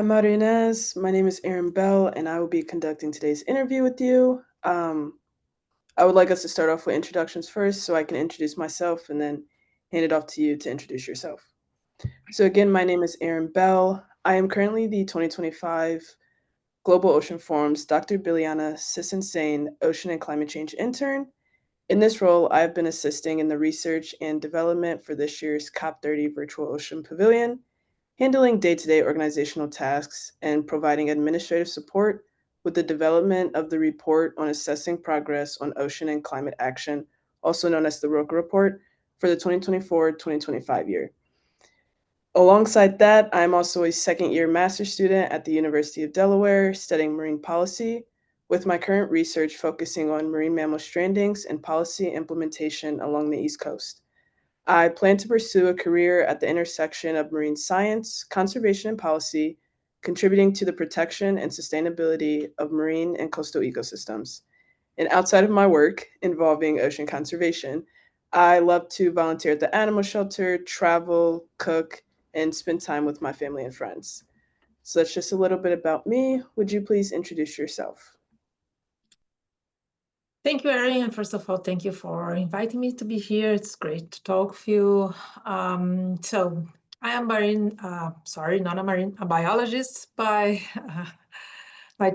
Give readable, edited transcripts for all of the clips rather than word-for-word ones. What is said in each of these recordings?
Hi, Marinez. My name is Erinn Bell, and I will be conducting today's interview with you. I would like us to start off with introductions first so I can introduce myself and then hand it off to you to introduce yourself. So, again, my name is Erinn Bell. I am currently the 2025 Global Ocean Forum's Dr. Biliana Cicin-Sain Ocean and Climate Change Intern. In this role, I have been assisting in the research and development for this year's COP30 Virtual Ocean Pavilion, handling day-to-day organizational tasks, and providing administrative support with the development of the report on assessing progress on ocean and climate action, also known as the ROCA report, for the 2024-2025 year. Alongside that, I'm also a second-year master's student at the University of Delaware studying marine policy, with my current research focusing on marine mammal strandings and policy implementation along the East Coast. I plan to pursue a career at the intersection of marine science, conservation, and policy, contributing to the protection and sustainability of marine and coastal ecosystems. And outside of my work involving ocean conservation, I love to volunteer at the animal shelter, travel, cook, and spend time with my family and friends. So that's just a little bit about me. Would you please introduce yourself? Thank you, Erinn. And first of all, thank you for inviting me to be here. It's great to talk with you. So I am a biologist by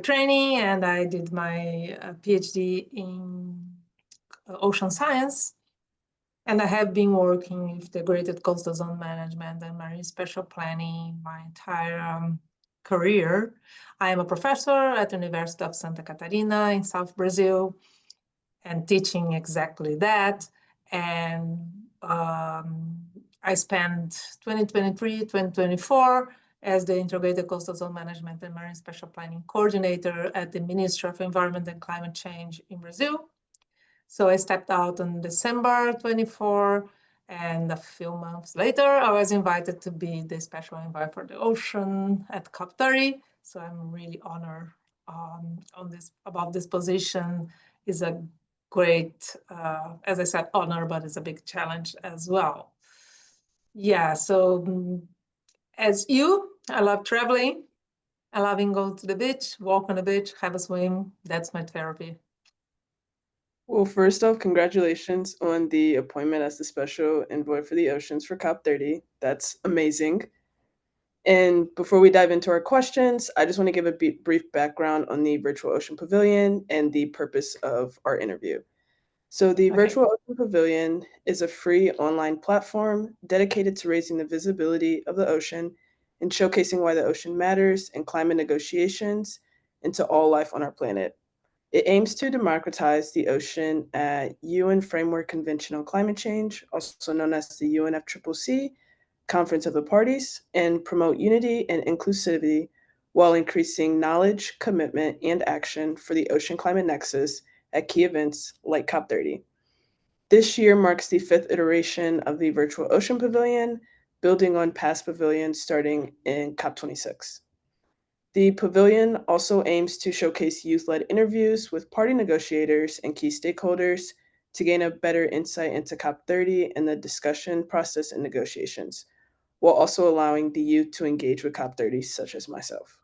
training, and I did my PhD in ocean science. And I have been working with integrated coastal zone management and marine spatial planning my entire career. I am a professor at the University of Santa Catarina in South Brazil, and teaching exactly that. And I spent 2023, 2024 as the Integrated Coastal Zone Management and Marine Spatial Planning Coordinator at the Ministry of Environment and Climate Change in Brazil. So I stepped out in December 24, and a few months later, I was invited to be the Special Envoy for the Ocean at COP30. So I'm really honored about this position. Is a great, as I said, honor, but it's a big challenge as well. Yeah, so as you, I love traveling. I love going to the beach, walk on the beach, have a swim. That's my therapy. Well, first off, congratulations on the appointment as the Special Envoy for the Oceans for COP30. That's amazing. And before we dive into our questions, I just want to give a brief background on the Virtual Ocean Pavilion and the purpose of our interview. So, the Virtual Ocean Pavilion is a free online platform dedicated to raising the visibility of the ocean and showcasing why the ocean matters in climate negotiations and to all life on our planet. It aims to democratize the ocean at UN Framework Convention on Climate Change, also known as the UNFCCC, Conference of the Parties, and promote unity and inclusivity while increasing knowledge, commitment, and action for the ocean climate nexus at key events like COP30. This year marks the fifth iteration of the Virtual Ocean Pavilion, building on past pavilions starting in COP26. The pavilion also aims to showcase youth-led interviews with party negotiators and key stakeholders to gain a better insight into COP30 and the discussion process and negotiations, while also allowing the youth to engage with COP30, such as myself.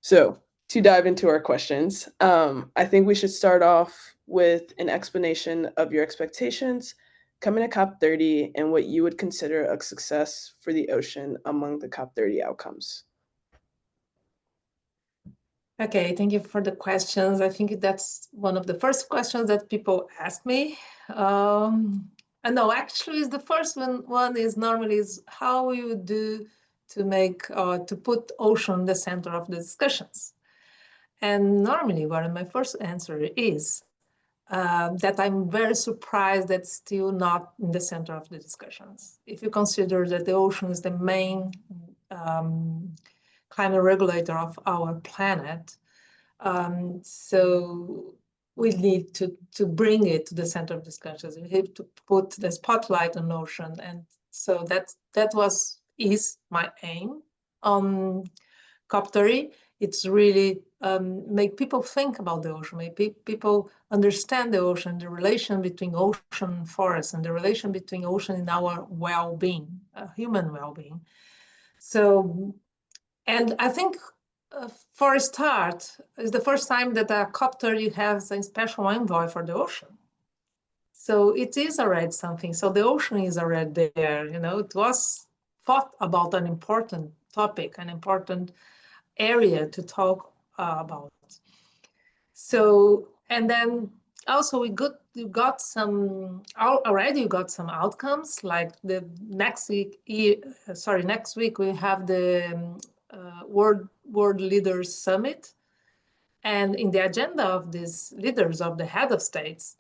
So, to dive into our questions, I think we should start off with an explanation of your expectations coming to COP30 and what you would consider a success for the ocean among the COP30 outcomes. Okay, thank you for the questions. I think that's one of the first questions that people ask me. And no, actually, the first one is normally is how you do to make to put ocean in the center of the discussions. And normally, what my first answer is that I'm very surprised that's still not in the center of the discussions. If you consider that the ocean is the main climate regulator of our planet, so we need to bring it to the center of discussions. We have to put the spotlight on ocean, and so that is my aim on COP30. It's really make people think about the ocean, make people understand the ocean, the relation between ocean and forest, and the relation between ocean and our well-being, human well-being. So, And I think for a start, it's the first time that COP30 has a special envoy for the ocean. So it is already something. So the ocean is already there. It was thought about an important topic, an important area to talk about. So, and then also we got some outcomes, like the next week we have the World Leaders Summit. And in the agenda of these leaders, of the head of states,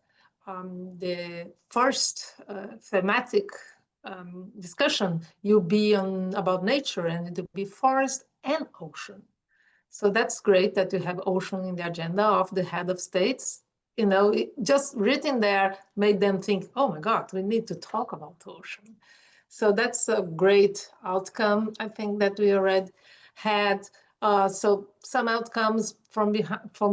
the first thematic discussion will be about nature, and it will be forest and ocean. So that's great that you have ocean in the agenda of the head of states. Just written there made them think, oh my God, we need to talk about ocean. So that's a great outcome, I think, that we already had. So some outcomes from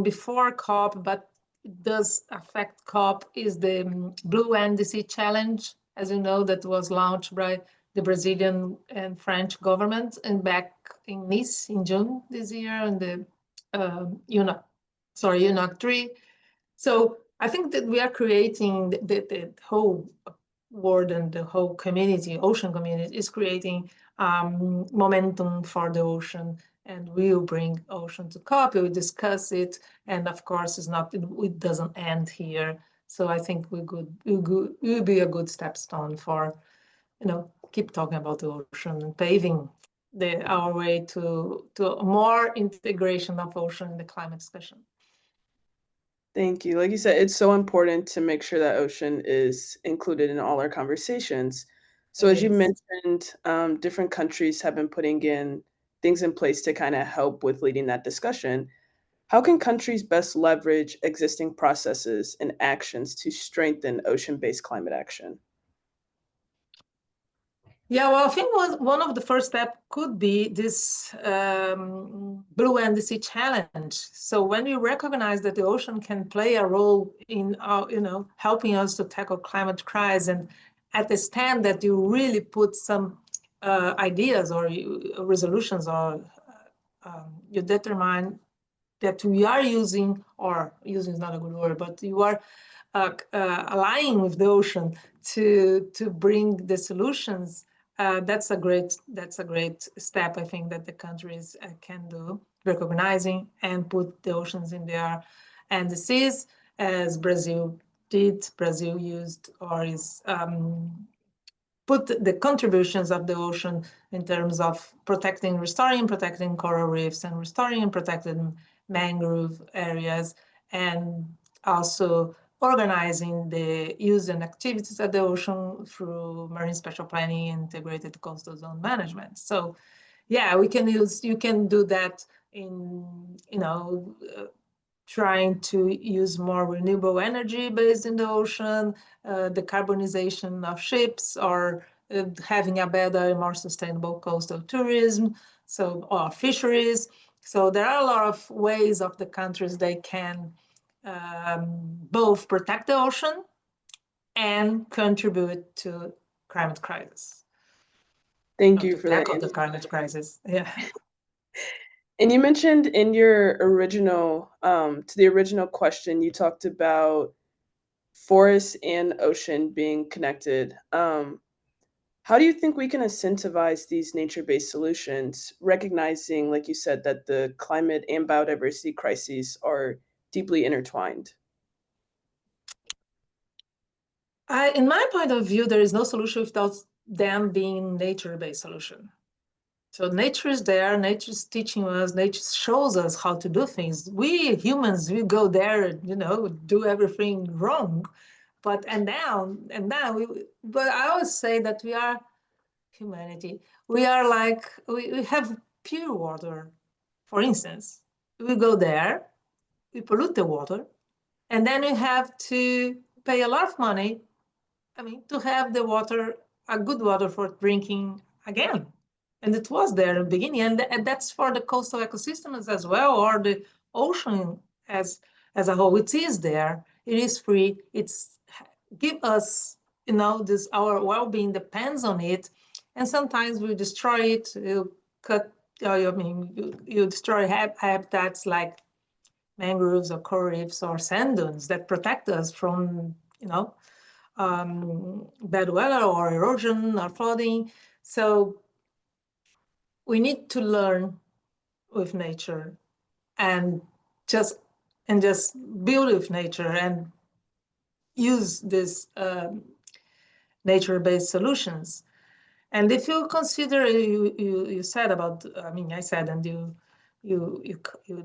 before COP, but it does affect COP, is the Blue NDC Challenge, as you know, that was launched by the Brazilian and French government, and back in Nice in June this year, and the UNOC 3. So I think that we are creating the whole world, and the whole community, ocean community, is creating momentum for the ocean, and we'll bring ocean to COP. We'll discuss it, and of course, it doesn't end here. So I think it will be a good stepstone for keep talking about the ocean and paving our way to more integration of ocean in the climate discussion. Thank you. Like you said, it's so important to make sure that ocean is included in all our conversations. So as you mentioned, different countries have been putting in things in place to kind of help with leading that discussion. How can countries best leverage existing processes and actions to strengthen ocean-based climate action? Yeah, well, I think one of the first steps could be this Blue NDC challenge. So when we recognize that the ocean can play a role in helping us to tackle climate crisis, and at the stand that you really put some ideas or resolutions, or you determine that we are using, or using is not a good word, but you are aligning with the ocean to bring the solutions. That's a great step, I think, that the countries can do, recognizing and put the oceans in there, and the seas, as Brazil did. Brazil used, or is put the contributions of the ocean in terms of restoring, protecting coral reefs, and restoring and protecting mangrove areas, and also organizing the use and activities of the ocean through marine spatial planning and integrated coastal zone management. So yeah, you can do that in, trying to use more renewable energy based in the ocean, the carbonization of ships, or having a better, more sustainable coastal tourism, or fisheries. So there are a lot of ways of the countries they can both protect the ocean and contribute to climate crisis. Thank you To for that tackle the answer. climate crisis. Yeah. And you mentioned in your original, to the original question, you talked about forest and ocean being connected. How do you think we can incentivize these nature-based solutions, recognizing, like you said, that the climate and biodiversity crises are deeply intertwined? In my point of view, there is no solution without them being nature-based solution. So nature is there, nature is teaching us, nature shows us how to do things. We humans, we go there, do everything wrong. But I always say that we are humanity. We are like, we have pure water, for instance. We go there, we pollute the water, and then we have to pay a lot of money, to have the water, a good water for drinking again. And it was there in the beginning, and that's for the coastal ecosystems as well, or the ocean as a whole. It is there. It is free. It's give us, this, our well-being depends on it, and sometimes we destroy it, we cut I mean, you destroy habitats like mangroves or coral reefs or sand dunes that protect us from, bad weather or erosion or flooding. So we need to learn with nature and just build with nature and use these nature-based solutions. And if you consider, you said about, I mean, I said, and you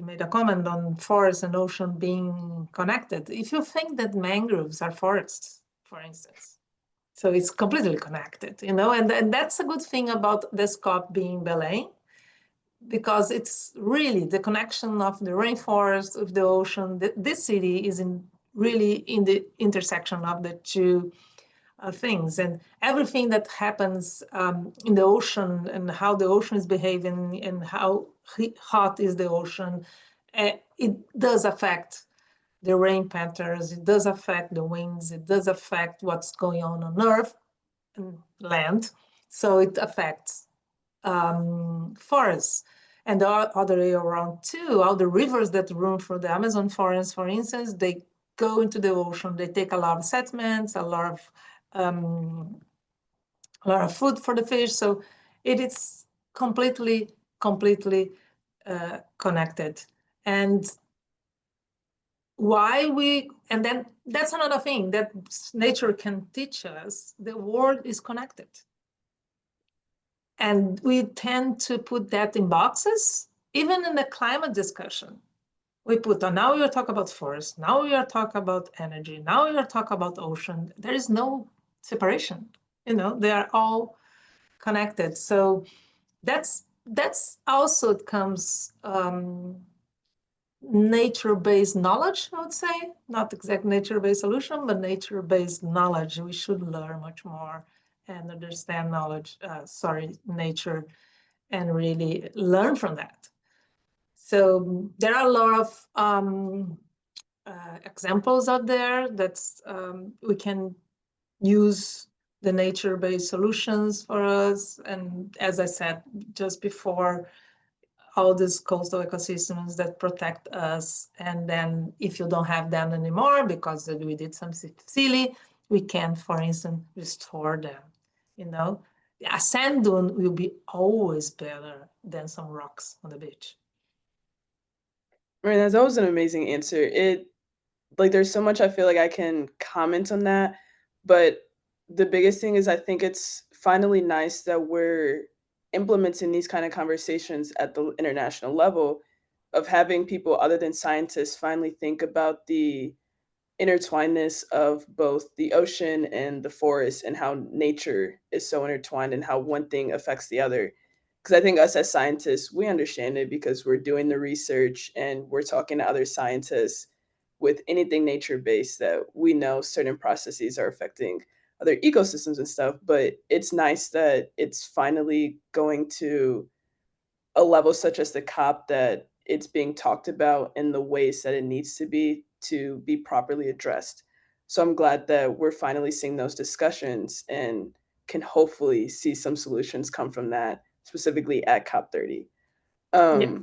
made a comment on forest and ocean being connected. If you think that mangroves are forests, for instance, so it's completely connected, and that's a good thing about this COP being Belém, because it's really the connection of the rainforest with the ocean. This city is really in the intersection of the two things, and everything that happens in the ocean and how the ocean is behaving and how hot is the ocean, it does affect the rain patterns, it does affect the winds, it does affect what's going on Earth and land. So it affects forests and the other way around too. All the rivers that run through the Amazon forest, for instance, they go into the ocean. They take a lot of sediments, a lot of food for the fish. So it is completely connected. And and then that's another thing that nature can teach us. The world is connected. And we tend to put that in boxes, even in the climate discussion. We put on, now we are talking about forest, now we are talking about energy, now we are talking about ocean. There is no separation. They are all connected. So that's also comes nature-based knowledge, I would say, not exact nature-based solution, but nature-based knowledge. We should learn much more and understand nature, and really learn from that. So there are a lot of examples out there that we can use the nature-based solutions for us. And as I said just before, all these coastal ecosystems that protect us. And then if you don't have them anymore because we did something silly, we can, for instance, restore them. A sand dune will be always better than some rocks on the beach. Right, that's always an amazing answer. There's so much I feel like I can comment on that, but the biggest thing is I think it's finally nice that we're implementing these kind of conversations at the international level of having people other than scientists finally think about the intertwinedness of both the ocean and the forest and how nature is so intertwined and how one thing affects the other. Because I think us as scientists, we understand it because we're doing the research and we're talking to other scientists with anything nature based that we know certain processes are affecting other ecosystems and stuff. But it's nice that it's finally going to a level such as the COP that it's being talked about in the ways that it needs to be properly addressed. So I'm glad that we're finally seeing those discussions and can hopefully see some solutions come from that, specifically at COP30. Yeah.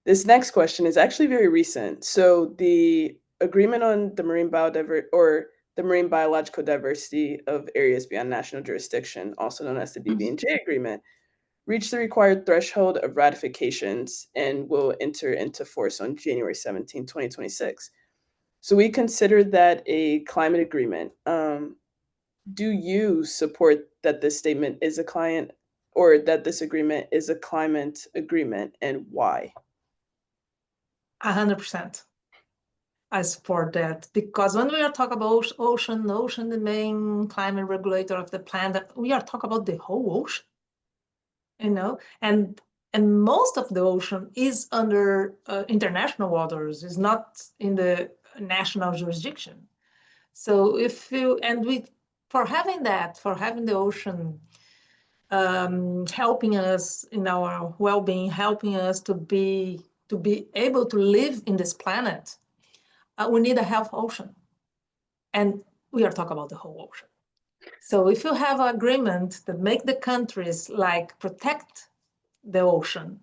This next question is actually very recent. So the agreement on the marine biodiversity or the marine biological diversity of areas beyond national jurisdiction, also known as the BBNJ agreement, reached the required threshold of ratifications and will enter into force on January 17, 2026. So we consider that a climate agreement. Do you support that this statement is a client or that this agreement is a climate agreement, and why? 100%. I support that, because when we are talking about ocean, the main climate regulator of the planet, we are talking about the whole ocean, and most of the ocean is under international waters, is not in the national jurisdiction. So for having the ocean helping us in our well-being, helping us to be able to live in this planet, we need a healthy ocean. And we are talking about the whole ocean. So if you have an agreement that make the countries protect the ocean,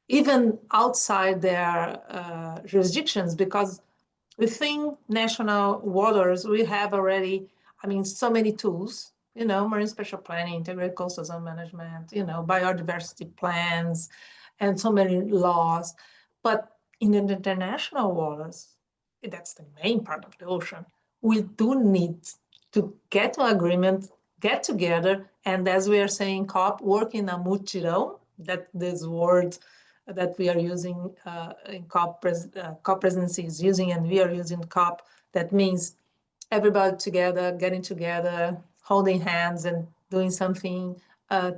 even outside their jurisdictions, because within national waters, we have already, I mean, so many tools, marine spatial planning, integrated coastal zone management, biodiversity plans, and so many laws. But in the international waters, that's the main part of the ocean, we do need to get to agreement, get together, and as we are saying, COP, work in a mutirão, that this word that we are using in COP presidency is using, and we are using COP. That means everybody together, getting together, holding hands, and doing something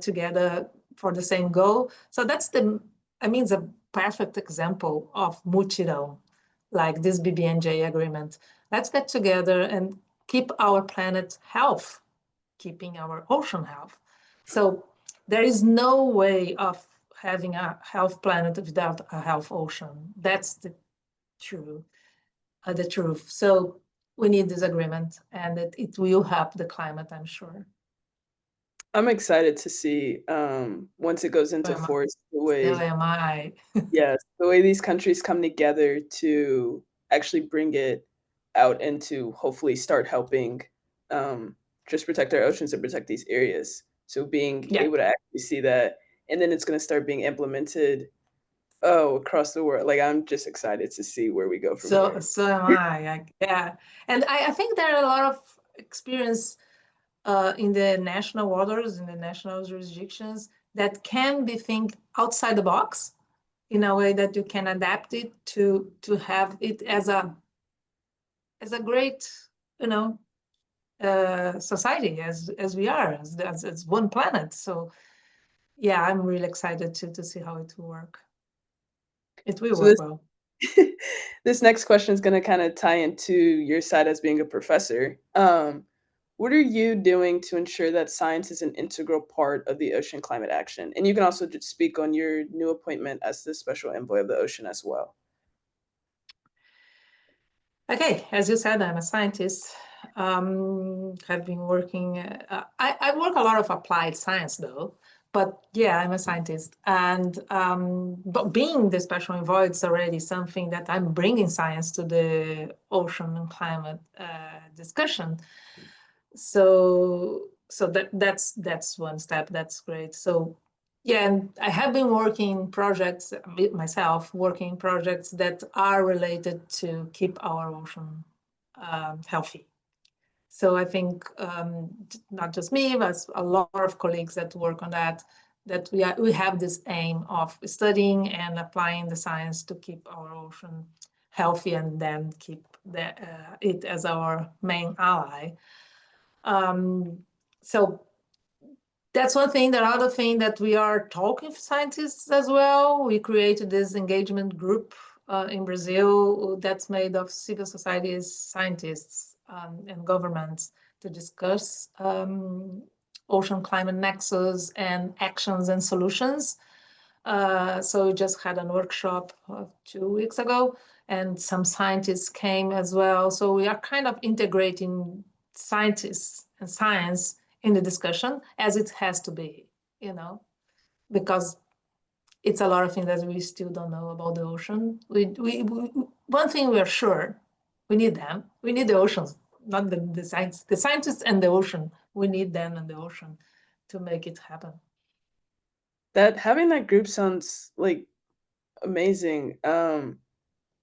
together for the same goal. So that's it's a perfect example of mutirão, like this BBNJ agreement. Let's get together and keep our planet health, keeping our ocean health. So there is no way of having a health planet without a health ocean. That's the truth. So we need this agreement, and it will help the climate, I'm sure. I'm excited to see once it goes So into am I. force the So way, am I. yes, the way these countries come together to actually bring it out and to hopefully start helping um, just protect our oceans and protect these areas. So being Yeah. able to actually see that, and then it's going to start being implemented across the world. Like I'm just excited to see where we go from So here. so am I. Yeah. And I think there are a lot of experience in the national waters, in the national jurisdictions, that can be think outside the box in a way that you can adapt it to have it as a great, you know, society as we are, as one planet. So yeah, I'm really excited to see how it will work. It will So work well. this next question is going to kind of tie into your side as being a professor. What are you doing to ensure that science is an integral part of the ocean climate action? And you can also just speak on your new appointment as the special envoy of the ocean as well. Okay, as you said, I'm a scientist. Have been working. I work a lot of applied science though, but yeah, I'm a scientist. And but being the special envoy, it's already something that I'm bringing science to the ocean and climate discussion. So that's one step. That's great. So yeah, and I have been working projects myself, working projects that are related to keep our ocean healthy. So I think not just me, but a lot of colleagues that work on that, that we have this aim of studying and applying the science to keep our ocean healthy, and then keep it as our main ally. So that's one thing. The other thing that we are talking to scientists as well. We created this engagement group in Brazil that's made of civil society scientists and governments to discuss ocean climate nexus and actions and solutions. So we just had a workshop 2 weeks ago, and some scientists came as well. So we are kind of integrating scientists and science in the discussion, as it has to be, because it's a lot of things that we still don't know about the ocean. One thing we are sure, we need them. We need the oceans, not the science, the scientists and the ocean. We need them and the ocean to make it happen. That having that group sounds like amazing.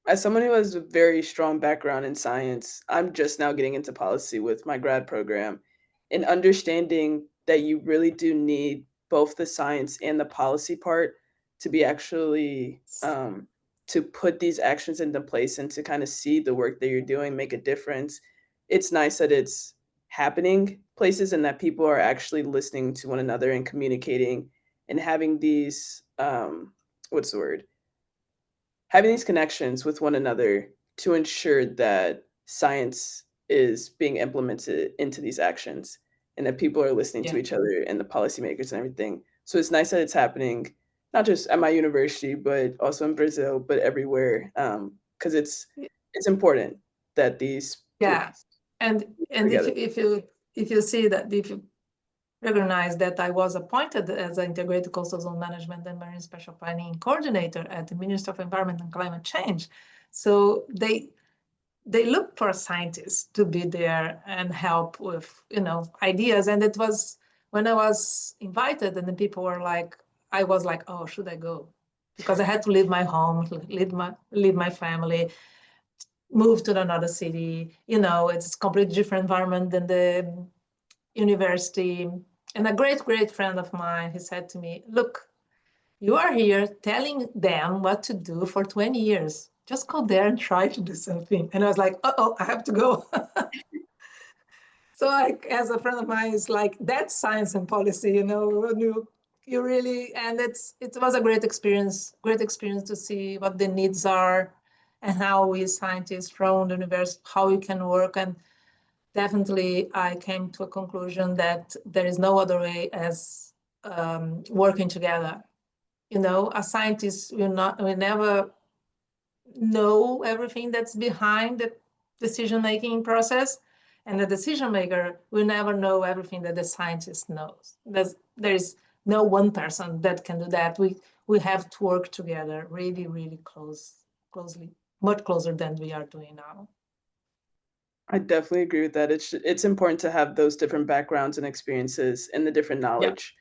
As someone who has a very strong background in science, I'm just now getting into policy with my grad program and understanding that you really do need both the science and the policy part to be actually to put these actions into place and to kind of see the work that you're doing make a difference. It's nice that it's happening places and that people are actually listening to one another and communicating and having these what's the word, having these connections with one another to ensure that science is being implemented into these actions and that people are listening to Yeah. each other and the policymakers and everything. So it's nice that it's happening, not just at my university, but also in Brazil, but everywhere, because it's important that these Yeah, and together. if you see that, if you recognize that I was appointed as an integrated coastal zone management and marine spatial planning coordinator at the Ministry of Environment and Climate Change. So they look for scientists to be there and help with, ideas. And it was when I was invited, and the people were like, I was like, oh, should I go? Because I had to leave my home, leave my family, move to another city. It's a completely different environment than the university. And a great, great friend of mine, he said to me, look, you are here telling them what to do for 20 years. Just go there and try to do something. And I was like, uh-oh, I have to go. So as a friend of mine, it's like, that's science and policy, you really, and it was a great experience to see what the needs are and how we scientists from the university, how we can work. And definitely I came to a conclusion that there is no other way as working together. As scientists, we never know everything that's behind the decision-making process, and the decision maker will never know everything that the scientist knows. There is no one person that can do that. We have to work together really, really closely, much closer than we are doing now. I definitely agree with that. It's important to have those different backgrounds and experiences and the different Yeah, knowledge.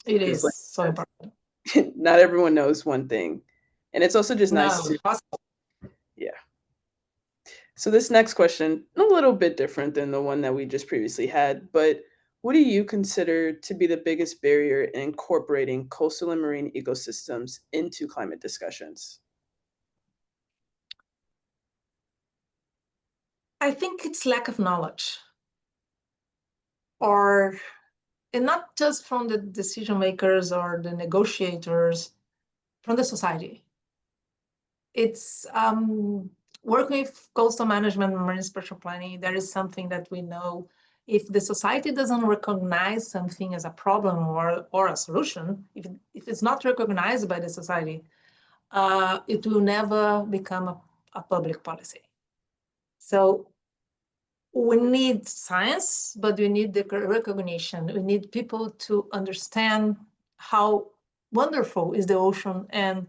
it 'Cause is like so important. not everyone knows one thing. And it's also just No, nice to yeah. So this next question, a little bit different than the one that we just previously had, but what do you consider to be the biggest barrier in incorporating coastal and marine ecosystems into climate discussions? I think it's lack of knowledge, or and not just from the decision makers or the negotiators, from the society. It's working with coastal management and marine spatial planning. There is something that we know. If the society doesn't recognize something as a problem or a solution, if it's not recognized by the society, it will never become a public policy. So we need science, but we need the recognition. We need people to understand how wonderful is the ocean and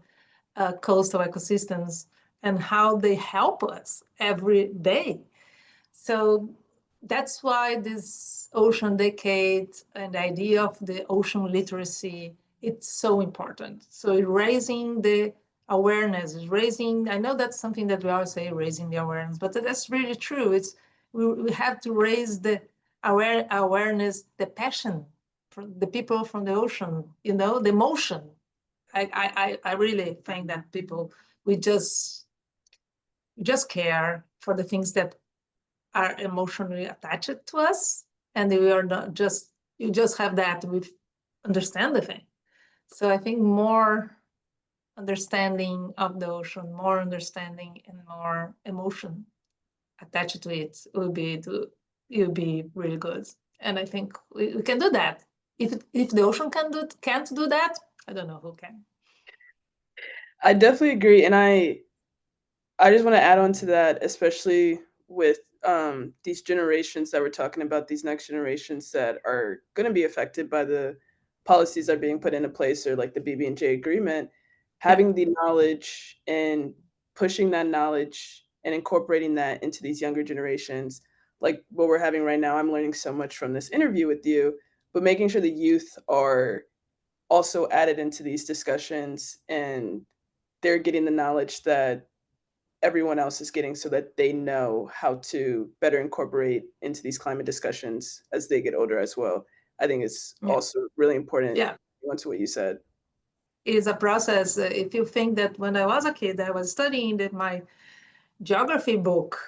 coastal ecosystems and how they help us every day. So that's why this ocean decade and the idea of the ocean literacy, it's so important. So raising the awareness, I know that's something that we always say, raising the awareness, but that's really true. We have to raise the awareness, the passion for the people from the ocean, the emotion. I really think that people, we just care for the things that are emotionally attached to us, and we are not just, you just have that, we understand the thing. So I think more understanding of the ocean, more understanding and more emotion attached to it will be really good. And I think we can do that. If the ocean can't do that, I don't know who can. I definitely agree, and I just want to add on to that, especially with these generations that we're talking about, these next generations that are going to be affected by the policies that are being put into place, or like the BB&J agreement. Yeah. Having the knowledge and pushing that knowledge and incorporating that into these younger generations, like what we're having right now. I'm learning so much from this interview with you, but making sure the youth are also added into these discussions and they're getting the knowledge that everyone else is getting, so that they know how to better incorporate into these climate discussions as they get older as well. I think it's Yeah. also really important. Yeah. To what you said. It is a process. If you think that when I was a kid, I was studying my geography book,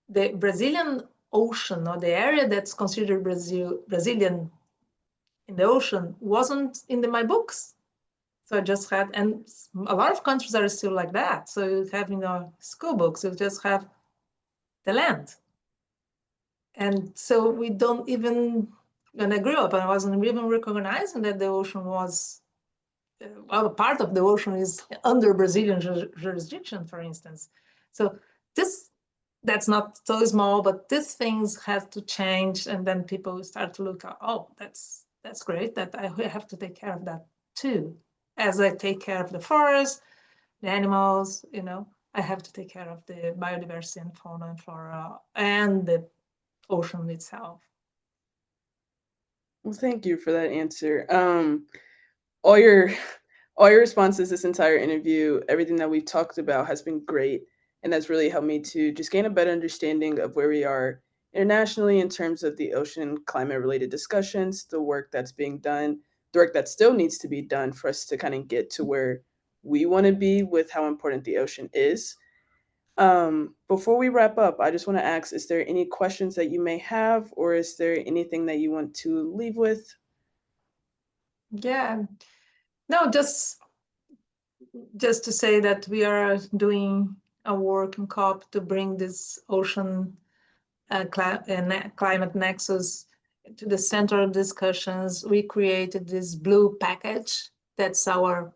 the Brazilian Ocean, or the area that's considered Brazilian in the ocean, wasn't in my books. So I just had, and a lot of countries are still like that. So you have in our school books, you just have the land. And so we don't even, when I grew up, I wasn't even recognizing that the ocean was, well, part of the ocean is under Brazilian jurisdiction, for instance. So this that's not so small, but these things have to change, and then people start to look at, oh, that's great, that I have to take care of that too. As I take care of the forest, the animals, I have to take care of the biodiversity and fauna and flora and the ocean itself. Well, thank you for that answer. All your all your responses this entire interview, everything that we've talked about has been great, and that's really helped me to just gain a better understanding of where we are internationally in terms of the ocean climate related discussions, the work that's being done, the work that still needs to be done for us to kind of get to where we want to be with how important the ocean is. Before we wrap up, I just want to ask, is there any questions that you may have, or is there anything that you want to leave with? Yeah. No, just to say that we are doing a work in COP to bring this ocean climate nexus to the center of discussions. We created this blue package. That's our,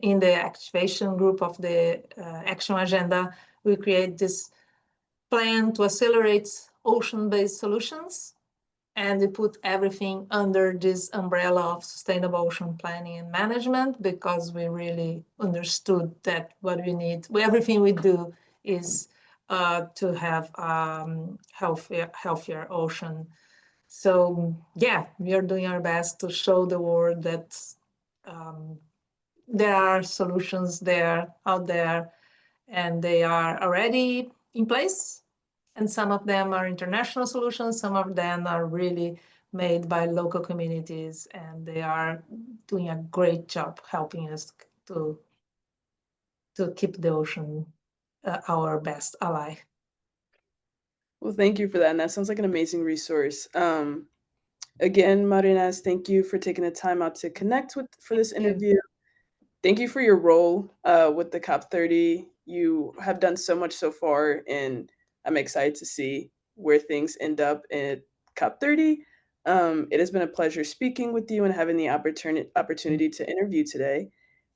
in the activation group of the action agenda, we create this plan to accelerate ocean-based solutions, and we put everything under this umbrella of sustainable ocean planning and management, because we really understood that what we need, everything we do is to have healthier ocean. So yeah, we are doing our best to show the world that there are solutions out there, and they are already in place. And some of them are international solutions, some of them are really made by local communities, and they are doing a great job helping us to keep the ocean our best ally. Well, thank you for that. And that sounds like an amazing resource. Again, Marinez, thank you for taking the time out to connect with for this Thank you. interview. Thank you for your role with the COP30. You have done so much so far, and I'm excited to see where things end up at COP30. It has been a pleasure speaking with you and having the opportunity to interview today.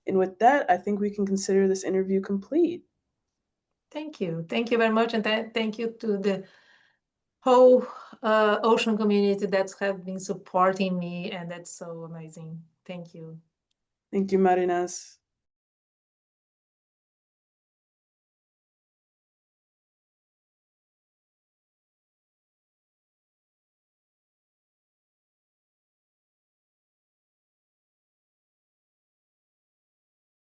And with that, I think we can consider this interview complete. Thank you. Thank you very much. And thank you to the whole ocean community that have been supporting me. And that's so amazing. Thank you. Thank you, Marinez.